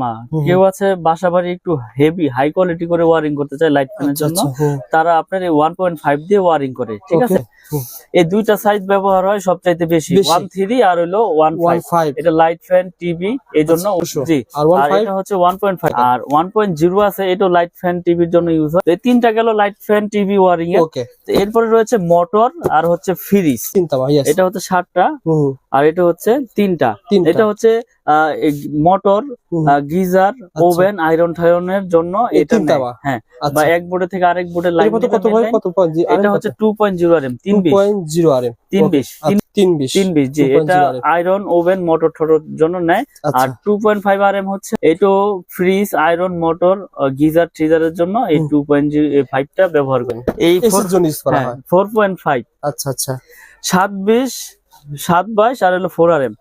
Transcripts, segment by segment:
তামা। কেউ আছে বাসা বাড়ি একটু হেভি হাই কোয়ালিটি করে ওয়ারিং করতে চায় লাইট ফ্যানের জন্য, তারা আপনার এই 1.5 দিয়ে ওয়ারিং করে, ঠিক আছে। এই দুইটা সাইজ ব্যবহার হয় সবচাইতে বেশি, 1.3 আর হলো 1.5। এটা লাইট ফ্যান টিভি এই জন্য, জি। আর এটা হচ্ছে 1.5 আর 1.0 আছে, এটা লাইট ফ্যান টিভির জন্য ইউজ হয়। এই তিনটা গেল লাইট ফ্যান টিভি ওয়ারিং এর। এরপরে রয়েছে মোটর আর হচ্ছে ফ্রিজ, এটা হচ্ছে 7টা আর এটা হচ্ছে 3টা। এটা হচ্ছে মোটর, গিজার, ওভেন, আয়রন ঠায়রনের জন্য এটা। হ্যাঁ, বা এক বোর্ডে থেকে আরেক বোর্ডে লাইন এটা হচ্ছে 2.0 rm 320 rm 320 জি। এটা আয়রন, ওভেন, মোটর ঠোঁটের জন্য নেয়। আর 2.5 rm হচ্ছে এটা ফ্রিজ, আয়রন, মোটর, গিজার, ট্রিজারের জন্য এই 2.5 টা ব্যবহার করে। এই 4.5। আচ্ছা আচ্ছা। 720 আর হলো 4 rm।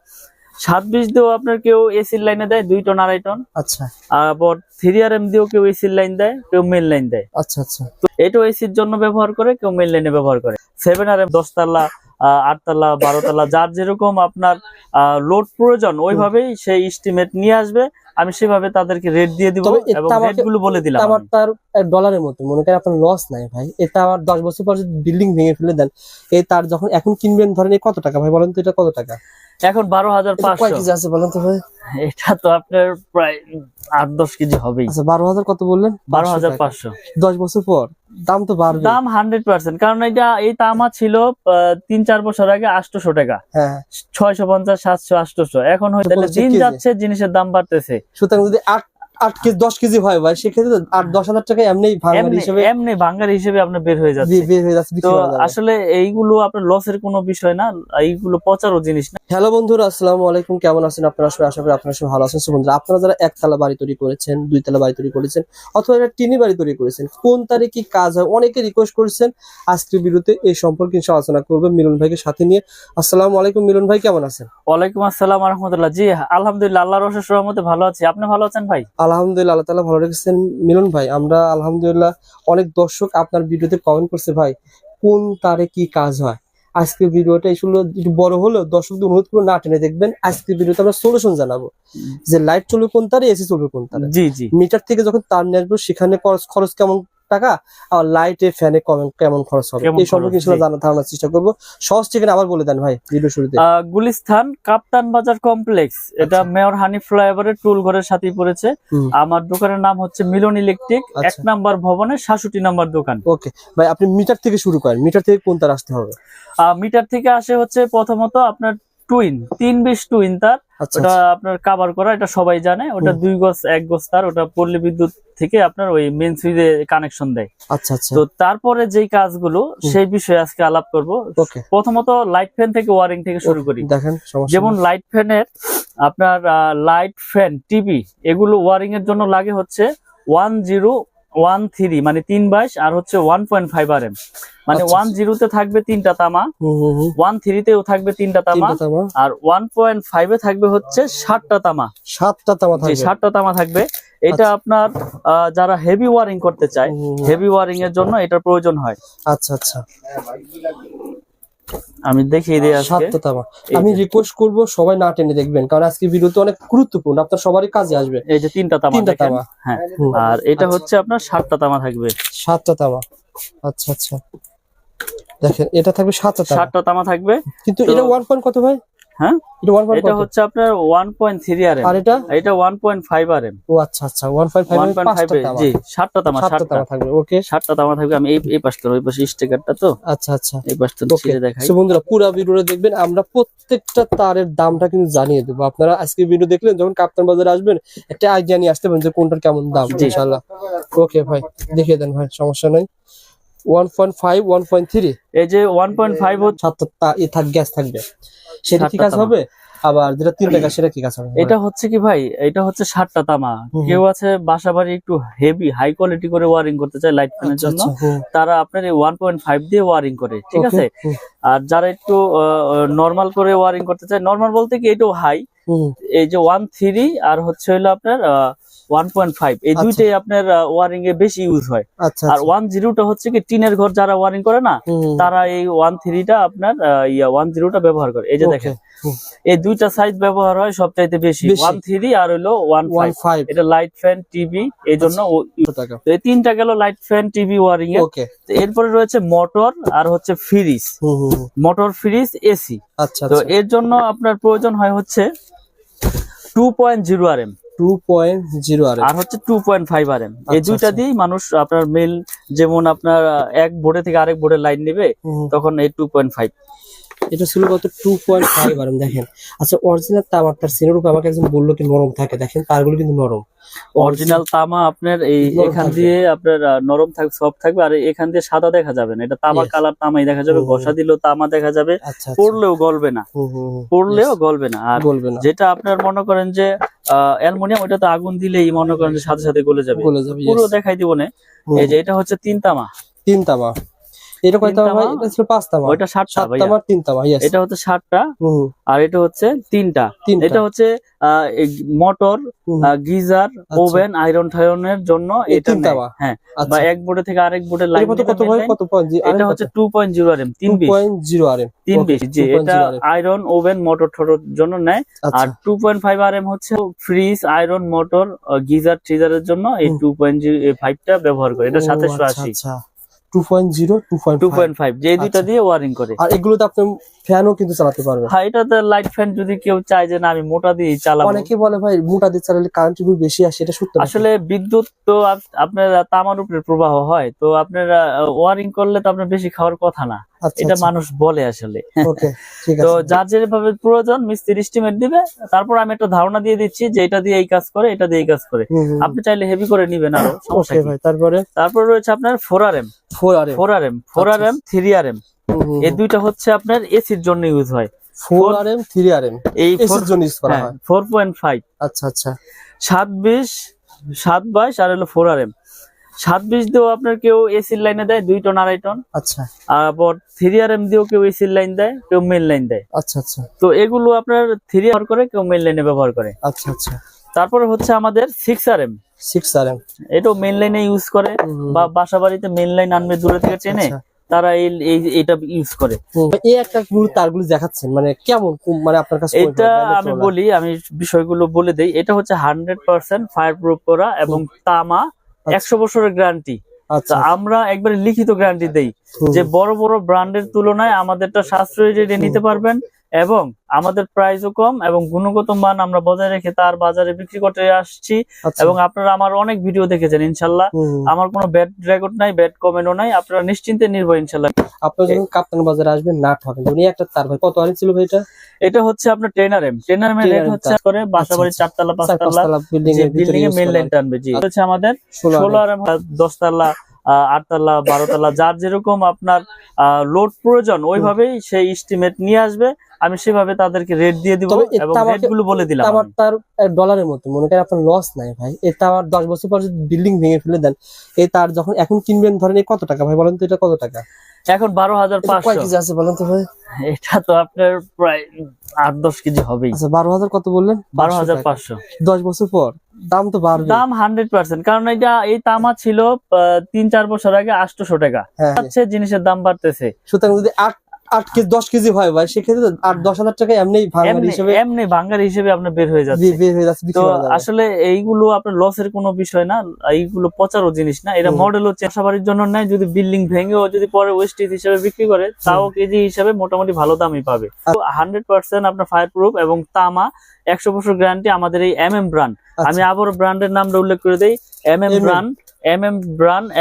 720 দিয়েও আপনার কেউ এসির লাইনে দেয় 2 টন 2.5 টন। আচ্ছা। আবার 3 rm দিয়েও কেউ এসির লাইন দেয়, কেউ মেল লাইন দেয়। আচ্ছা আচ্ছা। তো এটাও এসির জন্য ব্যবহার করে, কেউ মেল লাইনে ব্যবহার করে। 7 rm 10 তলা, 8 তলা, 12 তলা, যার যেরকম আপনার লোড প্রয়োজন ওইভাবেই সেই এস্টিমেট নিয়ে আসবে। আমি সেভাবে তাদেরকে রেট দিয়ে দিব এবং রেট গুলো বলে দিলাম। আমার তার ডলারের মতো মনে করেন আপনার লস নাই ভাই। এটা আমার 10 বছর পর যদি বিল্ডিং ভেঙে ফেলে দেন, এই তার যখন এখন কিনবেন ধরেন কত টাকা ভাই বলেন তো? এটা কত টাকা এখন? 12,500। কয় কেজি আছে বলেন তো ভাই? এটা তো আপনার প্রায় 8-10 কেজি হবেই। আচ্ছা, 12,000 কত বললেন? 12,500। 10 বছর পর দাম তো বাড়বে। দাম 100%, কারণ এটা এই তামা ছিল 3-4 বছর আগে 800 টাকা। হ্যাঁ, 650, 700, 800। এখন হয়তো দিন যাচ্ছে জিনিসের দাম বাড়তেছে। সুতরাং যদি 8 কেজি 10 কেজি হয় ভাই, সেক্ষেত্রে 8-10,000 টাকা এমনি ভাঙার হিসেবে আপনার বের হয়ে যাচ্ছে। তো আসলে এইগুলো আপনার লসের কোনো বিষয় না, এইগুলো পচারও জিনিস না। হ্যালো বন্ধুরা, আসসালামু আলাইকুম। কেমন আছেন আপনারা সবাই? আশা করি আপনারা সবাই ভালো আছেন। বন্ধুরা, আপনারা যারা একতলা বাড়ি তৈরি করেছেন, 2 তলা বাড়ি তৈরি করেছেন, অথবা একটা টিনি বাড়ি তৈরি করেছেন, কোন তারিখে কি কাজ হয় অনেকে রিকোয়েস্ট করেছেন। আজকের ভিডিওতে এই সম্পর্কে আলোচনা করবে মিলন ভাইকে সাথে নিয়ে। আসসালামু আলাইকুম মিলন ভাই, কেমন আছেন? ওয়ালাইকুম আসসালাম ওয়া রাহমাতুল্লাহ। জি আলহামদুলিল্লাহ, আল্লাহর অশেষ রহমতে ভালো আছি। আপনি ভালো আছেন ভাই? আলহামদুলিল্লাহ, আল্লাহ তাআলা ভালো রেখেছেন। মিলন ভাই, আমরা আলহামদুলিল্লাহ, অনেক দর্শক আপনার ভিডিওতে কমেন্ট করছে ভাই কোন তারিখে কি কাজ হয়। আজকের ভিডিওটা আসলে একটু বড় হলেও দর্শকদের অনুরোধ করে না টেনে দেখবেন। আজকের ভিডিওতে আমরা সলিউশন জানাবো যে লাইট চলবে কোন তারে, এসি চলবে কোন তারে। জি জি। মিটার থেকে যখন তার নিয়ে আসবো সেখানে খরচ কেমন টাকা, আর লাইটে ফ্যানে কেমন খরচ হবে, এই সম্পর্কে ধারণার চেষ্টা করবো। সহজ ঠিকানা আবার বলে দেন ভাই ভিডিও শুরুতে। গুলিস্তান কাপ্তান বাজার কমপ্লেক্স, এটা মেয়র হানিফ ফ্লাইওভারের টুল ঘরের সাথে পড়েছে। আমার দোকানের নাম হচ্ছে মিলন ইলেকট্রিক, 1 নম্বর ভবনের 66 নম্বর দোকান। ওকে ভাই, আপনি মিটার থেকে শুরু করেন। মিটার থেকে কোন তার আসতে হবে? মিটার থেকে আসে হচ্ছে প্রথমত আপনার টুইন 320 টুইন তার, ওটা আপনার কভার করা, এটা সবাই জানে। ওটা 2 গজ 1 গজ তার, ওটা পল্লী বিদ্যুৎ থেকে আপনার ওই মেইন সুইচে কানেকশন দেয়। আচ্ছা আচ্ছা। তো তারপরে যেই কাজগুলো সেই বিষয়ে আজকে আলাপ করব। প্রথমত লাইট ফ্যান থেকে ওয়ারিং থেকে শুরু করি। দেখেন, যেমন লাইট ফ্যানের আপনার লাইট ফ্যান টিভি এগুলো ওয়ারিং এর জন্য লাগে হচ্ছে 1013 মানে 322 আর হচ্ছে 1.5 rm। মানে 10 তে থাকবে 3টা তামা, 13 তেও থাকবে 3টা তামা, আর 1.5 এ থাকবে হচ্ছে 7টা তামা। 7টা তামা থাকবে। এটা আপনার যারা হেভি ওয়ারিং করতে চায়, হেভি ওয়ারিং এর জন্য এটার প্রয়োজন হয়। আচ্ছা আচ্ছা, আমি দেখিয়ে দিই আজকে। আমি রিকোয়েস্ট করব সবাই না টেনে দেখবেন, কারণ আজকে ভিডিওতে অনেক গুরুত্বপূর্ণ, আপনার সবারই কাজে আসবে। এই যে 3টা তামা, হ্যাঁ। আর এটা হচ্ছে আপনার 7টা তামা থাকবে। 7টা তামা, আচ্ছা আচ্ছা। দেখেন, এটা থাকবে 7টা তামা থাকবে। কিন্তু এটা 1 পয়েন্ট কত ভাই? হ্যাঁ, এটা হচ্ছে আপনার 1.3 rm, আর এটা 1.5 rm। ও আচ্ছা আচ্ছা, 1.5 জি। 7টা তামা থাকবে। ওকে, 7টা তামা থাকবে। আমি এই পাশটা ওই পাশে স্টিকারটা তো। আচ্ছা আচ্ছা, এই পাশটা ছিঁড়ে দেখাই। সো বন্ধুরা, পুরো ভিডিওটা দেখবেন। আমরা প্রত্যেকটা তারের দামটা কিন্তু জানিয়ে দেবো। আপনারা আজকে ভিডিও দেখলেন, যখন কাপ্তান বাজারে আসবেন একটা আইডিয়া নিয়ে আসতে পারেন যে কোনটার কেমন দাম ইনশাআল্লাহ। ওকে ভাই, দেখিয়ে দেন ভাই, সমস্যা নাই। 1.5 1.3, এই যে 1.5 হচ্ছে 7টা গ্যাস থাকবে, সেটা কি কাজ হবে? আবার যেটা 3 টাকা সেটা কি কাজ হবে? এটা হচ্ছে কি ভাই, এটা হচ্ছে 7টা তামা। কেউ আছে বাসা বাড়ি একটু হেভি হাই কোয়ালিটি করে ওয়ারিং করতে চায় লাইট ফ্যানের জন্য, তারা আপনার এই 1.5 দিয়ে ওয়ারিং করে, ঠিক আছে। আর যারা একটু নরমাল করে ওয়ারিং করতে চায়, নরমাল বলতে কি এটাও হাই, এই যে 13 আর হচ্ছে হলো আপনার 1.5, এই দুইটাই আপনার ওয়ারিং এ বেশি ইউজ হয়। আর 10টা হচ্ছে কি টিনের ঘর যারা ওয়ারিং করে না, তারা এই 13টা আপনার 10টা ব্যবহার করে। এই যে দেখেন হুম। এই দুইটা সাইজ ব্যবহার হয় সবচাইতে বেশি, বেশি। 1.3 আর হলো 1.5। 1.5 এটা লাইট ফ্যান টিভি, এই জন্য টাকা। তো এই তিনটা গেল লাইট ফ্যান টিভি ওয়ারিং এর। ওকে। তো এরপরে রয়েছে মোটর আর হচ্ছে ফ্রিজ, হুম হুম হুম। Motor fridge AC. আচ্ছা তো আচ্ছা। এর জন্য আপনার প্রয়োজন হয় হচ্ছে 2.0 RM 2.0 আর আর হচ্ছে 2.5 RM। এই আচ্ছা, দুইটা আচ্ছা। দিয়েই মানুষ আপনার মেল, যেমন আপনার এক বোর্ডে থেকে আরেক বোর্ডে লাইন নেবে, তখন এই 2.5। এটা ছিল কত 2.5 আর দেখেন। আচ্ছা অরিজিনাল তামার তার সিনের উপর আমাকে একজন বললো কি নরম থাকে, দেখেন তারগুলো কিন্তু নরম। অরিজিনাল তামা আপনার এই নরম এখান থাকবে। দিয়ে আপনার নরম থাকবে, সফট থাকবে, আর এখান দিয়ে সাদা দেখা যাবে না। এটা তামা Yes. কালার তামাই দেখা যাবে, হুম, ঘষা দিলেও তামা দেখা যাবে, আচ্ছা আচ্ছা। পড়লেও গলবে না, হুম হুম হুম। পড়লেও Yes. গলবে না। আর বলবে না। যেটা আপনার মনে করেন যে অ্যালুমিনিয়াম, ওটা তো আগুন দিলেই মনে করেন যে সাথে সাথে গলে যাবে, গলে যাবে, পুরো yes. দেখাই দিব না। হুম। এই যে এটা হচ্ছে 3 তামা, 3 তামা। এটা কয় তিন তামা ভাই? তামা, এটা ছিল 5 তামা। ওইটা 7টা 7 ভাইয়া, তামা 3 তামা, यस। এটা হচ্ছে 7টা, হুম আর এটা হচ্ছে 3টা। তিনটা। এটা হচ্ছে মোটর, হুম। গিজার, আচ্ছা। ওভেন, আয়রন টায়রনের জন্য এই এটা 3 নেয়। তামা। হ্যাঁ, বা আচ্ছা। এক বোর্ডে থেকে আরেক বোর্ডে এটা লাইন কত নেবে, কত মেইন ভাই? লাইন। কত পয়েন্ট? এটা হচ্ছে 2.0 RM 320, 2.0 আর 320। জি, এটা আয়রন, ওভেন, মোটর ঠোটর জন্য নেয়। আচ্ছা। আর 2.5 RM হচ্ছে ফ্রিজ, আয়রন, মোটর, গিজার, ট্রিজারের জন্য এই হুম। 2.5টা ব্যবহার করে। এটা ও, 2780। আচ্ছা 2.0 2.5। 2.5 যে দুইটা আচ্ছা। দিয়ে ওয়ারিং করে। আর এগুলোতে আপনি ফ্যানও কিন্তু চালাতে পারবেন। হ্যাঁ, এটাতে লাইট ফ্যান যদি কেউ চায় যে না আমি মোটা দিয়ে চালাবো। অনেকে বলে ভাই মোটা দিয়ে চালালে কারেন্ট বিল বেশি আসে, এটা সত্য নাকি? আসলে বিদ্যুৎ তো আপনার তামার উপরে প্রবাহ হয়, তো আপনার ওয়ারিং করলে তো আপনার বেশি খাওয়ার কথা না, আচ্ছা, এটা আচ্ছা। মানুষ বলে আসলে। ওকে, ঠিক তো আছে। যার যেভাবে প্রয়োজন মিস্ত্রি এস্টিমেট দিবে, তারপর আমি একটা ধারণা দিয়ে দিচ্ছি যে এটা দিয়ে এই কাজ করে, এটা দিয়ে এই কাজ করে। হুম, হুম। আপনি চাইলে হেভি করে নিবেন আরো, সমস্যা ওকে কি। ভাই, তারপরে তারপর রয়েছে আপনার 4RM 4 আর 4RM 4RM 3RM। এই দুইটা হচ্ছে আপনার এসির জন্য ইউজ হয়। 4 আর 3 আর এই এসির জন্য ইউজ করা হ্যাঁ, হয়। 4.5 আচ্ছা আচ্ছা। 720 722 আর হলো 4RM। 720 দিয়েও আপনার কেউ এসির লাইনে দেয় 2 টন 2.5 টন, আচ্ছা আবার 3RM দিয়েও কেউ এসির লাইন দেয়, কেউ মেইন লাইন দেয়। আচ্ছা আচ্ছা। তো এগুলো আপনার 3 ব্যবহার করে, কেউ মেইন লাইনে ব্যবহার করে। আচ্ছা আচ্ছা। তারপরে হচ্ছে আমাদের 6RM, 6 আর এটাও মেইন লাইনে ইউজ করে, বা বাসা বাড়িতে মেইন লাইন আনবে দূরে থেকে টেনে, আচ্ছা। তারা এইটা ইউজ করে। এই একটা গুলো তারগুলো দেখাচ্ছেন মানে কেমন মানে আপনার কাছে কোন এটা ধরনের আমি তোলা? বলি, আমি বিষয়গুলো বলে দেই। এটা হচ্ছে 100% ফায়ার প্রুফ করা এবং তামা, 100 বছরের গ্যারান্টি। আচ্ছা আমরা একবারে লিখিত গ্যারান্টি দেই হুম। যে বড় বড় ব্র্যান্ডের তুলনায় আমাদেরটা সাশ্রয়ী রেটে নিতে পারবেন, এবং আমাদের প্রাইসও কম, এবং গুণগত মান আমরা বজায় রেখে তার বাজারে বিক্রি করতে আসছি। আচ্ছা। এবং আপনারা আমার অনেক ভিডিও দেখেছেন ইনশাল্লাহ, হুম। আমার কোনো ব্যাড রেকর্ড নাই, ব্যাড কমেন্টও নাই, আপনারা নিশ্চিন্তে নির্ভর ইনশাল্লাহ। আপনারা যখন কাপ্তান বাজারে আসবেন না ঠকেন। উনি একটা তার ভাই কত আর ছিল ভাই এটা? এটা হচ্ছে আপনার 10RM 10RM এর রেট 10RM হচ্ছে করে বাসাবাড়ি আচ্ছা, 4 তলা 5 তলা পাঁচতলা বিল্ডিং এর ভিতরে বিল্ডিং এ use মেইন করা লাইন হয়। টানবে। জি, হচ্ছে আমাদের 16RM 10 তলা 8 তলা 12 তলা, যার যেরকম আপনার লোড প্রয়োজন ওইভাবেই সেই এস্টিমেট নিয়ে আসবে। আমি সেভাবে তাদেরকে রেট দিয়ে দিব, তবে এবং এটা রেট গুলো বলে দিলাম আমার আমি। তার ডলারের মতো মনে করেন আপনার লস নাই ভাই। এটা আমার 10 বছর পর যদি বিল্ডিং ভেঙে ফেলে দেন, এই তার যখন এখন কিনবেন ধরেন এই কত টাকা ভাই বলেন তো? এটা কত টাকা? এখন এটা কয় 12,500। কেজি আছে বলেন তো ভাই? এটা তো আপনার প্রায় 8-10 কেজি হবেই। আচ্ছা 12,000 কত বললেন? 12,500 10 বছর পর দাম তো বাড়বে। দাম 100%, কারণ এটা এই তামা ছিল 3-4 বছর আগে 800 টাকা, হ্যাঁ হচ্ছে জিনিসের দাম বাড়তেছে। সুতরাং যদি 8 কেজি 10 কেজি হয় ভাই, সেক্ষেত্রে 8-10,000 টাকা এমনি ভাঙার এমনি হিসেবে এমনি ভাঙ্গার হিসেবে আপনার বের হয়ে যাচ্ছে। বের হয়ে যাচ্ছে, তো বিক্রি করা যাবে। আসলে এইগুলো আপনার লসের কোনো বিষয় না, এইগুলো পচারও জিনিস না। এটা মডেল হচ্ছে বাসাবাড়ির জন্য নেয়, যদি বিল্ডিং ভেঙেও যদি পরে ওয়েস্টেজ হিসেবে বিক্রি করে, তাও কেজি হিসেবে মোটামুটি ভালো দামই পাবে। তো 100% আপনার ফায়ার প্রুফ এবং তামা, 100 বছর গ্যারান্টি আমাদের এই MM ব্র্যান্ড। আমি আবারও ব্র্যান্ডের নামটা উল্লেখ করে দেই, MM ব্র্যান্ড।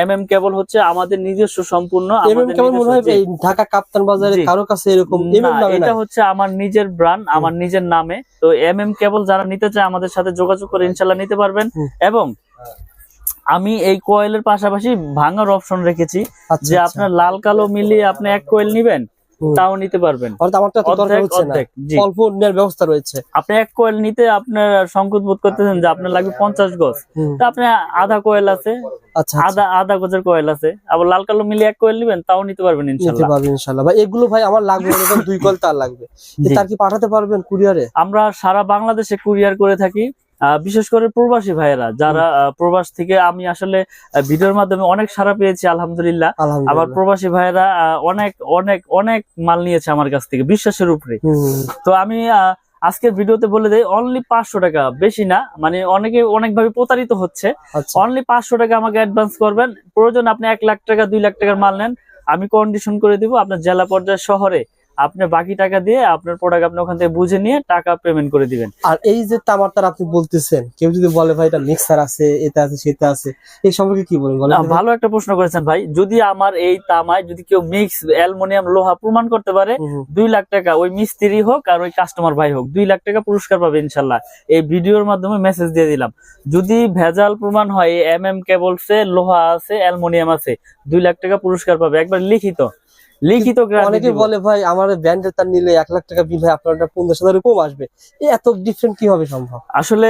MM কেবল হচ্ছে আমাদের নিজস্ব সম্পূর্ণ, আমাদের কেমন মনে হয় নিজস্ব। এই ঢাকা কাপ্তান বাজারে জি। কারো কাছে এরকম না, নামে এটা নাই? হচ্ছে আমার নিজের ব্র্যান্ড, আমার নিজের নামে। তো কেবল যারা নিতে চায় আমাদের সাথে যোগাযোগ করে ইনশাল্লাহ নিতে পারবেন। এবং আমি এই কয়েলের পাশাপাশি ভাঙার অপশন রেখেছি, আচ্ছা, যে আচ্ছা। আপনার লাল কালো মিলিয়ে আপনি এক কয়েল নিবেন, তাও নিতে পারবেন। অর্থাৎ আমার তো এত দরকার অর্ধেক হচ্ছে না, অর্ধেক, জি। অল্প নেওয়ার ব্যবস্থা রয়েছে। আপনি এক কয়েল নিতে আপনার সংকোচ বোধ করতেছেন যে আপনার লাগবে 50 গজ, তা আপনি আধা কয়েল আছে, আচ্ছা আধা গজের কয়েল আছে, আবার লাল কালো মিলিয়ে এক কয়েল নিবেন, তাও নিতে পারবেন নিতে ইনশাল্লাহ। পারবেন ইনশাআল্লাহ ভাই। এগুলো ভাই আমার লাগবে না, 2 কয়েল তার লাগবে, জি। তার কি পাঠাতে পারবেন কুরিয়ারে? আমরা সারা বাংলাদেশে কুরিয়ার করে থাকি। বিশেষ করে প্রবাসী ভাইয়েরা যারা প্রবাস থেকে আমি আসলে ভিডিওর মাধ্যমে অনেক সাড়া পেয়েছি আলহামদুলিল্লাহ। আবার আলহামদুলিল্লাহ। প্রবাসী ভাইয়েরা অনেক অনেক অনেক মাল নিয়েছে আমার কাছ থেকে বিশ্বাসের উপরে। তো আমি আজকের ভিডিওতে বলে দেই অনলি 500 টাকা, বেশি না, মানে অনেকে অনেকভাবে প্রতারিত হচ্ছে। আচ্ছা অনলি 500 টাকা আমাকে অ্যাডভান্স করবেন, প্রয়োজন আপনি 1 লাখ টাকা 2 লাখ টাকার মাল নেন, আমি কন্ডিশন করে দিব আপনার জেলা পর্যায়ে শহরে, আপনি বাকি টাকা দিয়ে আপনার প্রোডাক্ট আপনি ওখান থেকে বুঝে নিয়ে টাকা পেমেন্ট করে দিবেন। আর এই যে তামার আপনি বলতেছেন, কেউ যদি বলে ভাই এটা মিক্সার আছে, এটা আছে, সেটা আছে, এই সম্পর্কে কি বলেন বলেন? ভালো একটা প্রশ্ন করেছেন ভাই। যদি আমার এই তামায় যদি কেউ মিক্স অ্যালুমিনিয়াম লোহা প্রমাণ করতে পারে, 2 লাখ টাকা, ওই মিস্ত্রি হোক আর ওই কাস্টমার ভাই হোক, 2 লাখ টাকা পুরস্কার পাবে ইনশাল্লাহ। এই ভিডিওর মাধ্যমে মেসেজ দিয়ে দিলাম। যদি ভেজাল প্রমাণ হয় কেবলসে লোহা আছে অ্যালুমিনিয়াম আছে, 2 লাখ টাকা পুরস্কার পাবে, একবার লিখিত অনেকে বলে ভাই আমার ব্র্যান্ডের তার নিলে 1 লাখ টাকা বিল হয়, আপনার 50,000 কম আসবে, এত ডিফারেন্ট কিভাবে সম্ভব? আসলে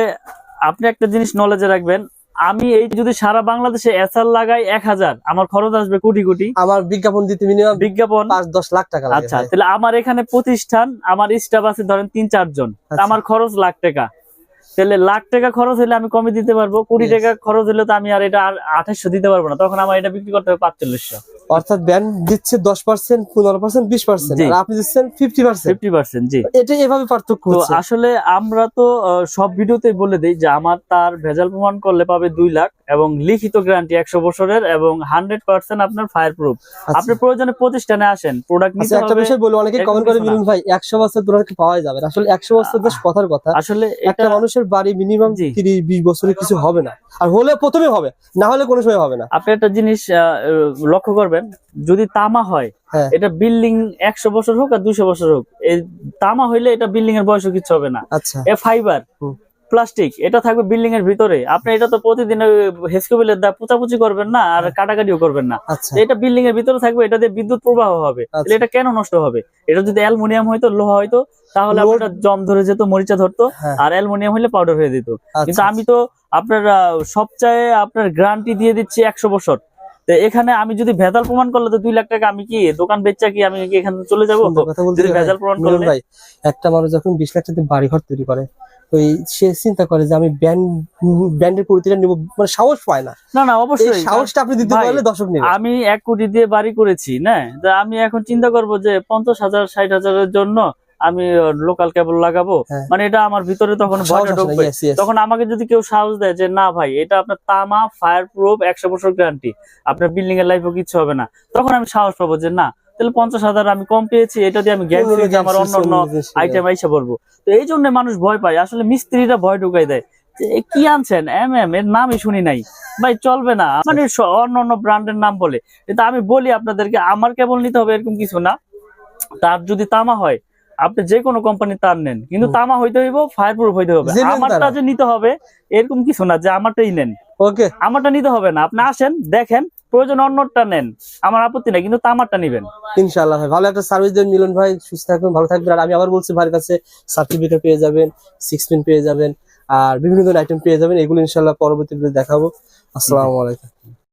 আপনি একটা জিনিস নলেজে রাখবেন, আমি এই যদি সারা বাংলাদেশে এসআর লাগাই 1000, আমার খরচ আসবে কোটি কোটি। আমার বিজ্ঞাপন দিতে মিনিমাম বিজ্ঞাপন 5-10 লাখ টাকা লাগে। আচ্ছা, তাহলে আমার এখানে প্রতিষ্ঠান, আমার স্টাফ আছে ধরেন 3-4 জন, আমার খরচ লাখ টাকা। তাহলে লাখ টাকা খরচ হলে আমি কমে দিতে পারবো, কোটি টাকা খরচ হলে তো আমি আর এটা 2800 দিতে পারবো না, তখন আমার এটা বিক্রি করতে হবে 4500। অর্থাৎ ব্যান্ড দিচ্ছে 10%, 15%, 20%, আর আপনি দিচ্ছেন 50%। জি, এটা এভাবে পার্থক্য তো হচ্ছে। আসলে আমরা তো সব ভিডিওতে বলে দেই যে আমার তার ভেজাল প্রমাণ করলে পাবে 2 লাখ এবং লিখিত গ্যারান্টি 100 বছরের এবং 100% আপনার ফায়ার প্রুফ। আপনি প্রয়োজনে প্রতিষ্ঠানে আসেন, প্রোডাক্ট নিতে হবে। একটা বিষয় বলি, অনেকে কমেন্ট করে মিলন ভাই 100 বছর ধরে পাওয়া যাবে না। আসলে 100 বছর বেশ কথার কথা। আসলে একটা মানুষের বাড়ি মিনিমাম 30-20 বছরের কিছু হবে না, আর হলে প্রথমে হবে, না হলে কোনো সময় হবে না। আপনি একটা জিনিস লক্ষ্য করবেন, যদি তামা হয় এটা বিল্ডিং 100 বছর হোক আর 200 বছর হোক, এই তামা হইলে এটা বিল্ডিং এর বয়স কিছু হবে না। আচ্ছা, এ ফাইবার প্লাস্টিক, এটা থাকবে বিল্ডিং এর ভিতরে। আপনি এটা তো প্রতিদিন হেসকোবেলের দা পোচাপুচি করবেন না আর কাটাকাটিও করবেন না, এটা বিল্ডিং এর ভিতরে থাকবে, এটা দিয়ে বিদ্যুৎ প্রবাহ হবে, এটা কেন নষ্ট হবে? এটা যদি অ্যালুমিনিয়াম হইতো, লোহা হইতো, তাহলে আপনার জম ধরে যেত, মরিচা ধরতো, আর অ্যালুমিনিয়াম হলে পাউডার হয়ে দিত। কিন্তু আমি তো আপনার সবচেয়ে আপনার গ্যারান্টি দিয়ে দিচ্ছি 100 বছর। এখানে আমি যদি ভেজাল প্রমাণ করলে তো 2 লাখ টাকা আমি কি দোকান বেচা কি আমি কি এখানে চলে যাবো? যদি ভেজাল প্রমাণ করলে ভাই, একটা মানুষ যখন 20 লাখ টাকা বাড়ি ঘর তৈরি করে, ওই সে চিন্তা করে যে আমি ব্র্যান্ডের প্রতিটা নিব, মানে সাহস পায় না। না অবশ্যই সাহসটা আপনি দিতে পারলে দর্শক নেবে। আমি 1 কোটি দিয়ে বাড়ি করেছি না, আমি এখন চিন্তা করব যে 50,000 60,000-এর জন্য আমি লোকাল কেবল লাগাবো, মানে এটা আমার ভিতরে তখন ভয়টা ঢুকবে। তখন আমাকে যদি কেউ সাহস দেয় যে না ভাই এটা আপনার তামা ফায়ার প্রুফ 100 বছর গ্যারান্টি, আপনার বিল্ডিং এর লাইফও কিছু হবে না, তখন আমি সাহস পাবো যে না, তাহলে 50,000 আমি কম পেয়েছি, এটা দিয়ে আমি গ্যারান্টি আমার অন্য আইটেম আইসা পড়বো। তো এই জন্য মানুষ ভয় পায়, আসলে মিস্ত্রিরা ভয় ঢুকাই দেয় যে কি আনছেন এর নামই শুনি নাই ভাই, চলবে না, মানে অন্য ব্র্যান্ডের নাম বলে। কিন্তু আমি বলি আপনাদেরকে, আমার কেবল নিতে হবে এরকম কিছু না। তার যদি তামা হয়, আপনি যে কোনো কোম্পানির তার নেন, কিন্তু তামা হইতে হইব, ফায়ার প্রুফ হইতে হবে। আমারটা যে নিতে হবে এরকম কিছু না যে আমারটাই নেন, আমারটা নিতে হবে না। আপনি আসেন, দেখেন, প্রয়োজন অন্যটা নেন, আমার আপত্তি নাই, কিন্তু তামারটা নিবেন ইনশাআল্লাহ। ভাই ভালো একটা সার্ভিস দেন মিলন ভাই, সুস্থ থাকবেন, ভালো থাকবেন। আর আমি আবার বলছি, ভাইয়ের কাছে সার্টিফিকেট পেয়ে যাবেন, 6 পিন পেয়ে যাবেন, আর বিভিন্ন ধরনের আইটেম পেয়ে যাবেন। এগুলো ইনশাআল্লাহ পরবর্তী ভিডিওতে দেখাবো। আসসালামু আলাইকুম।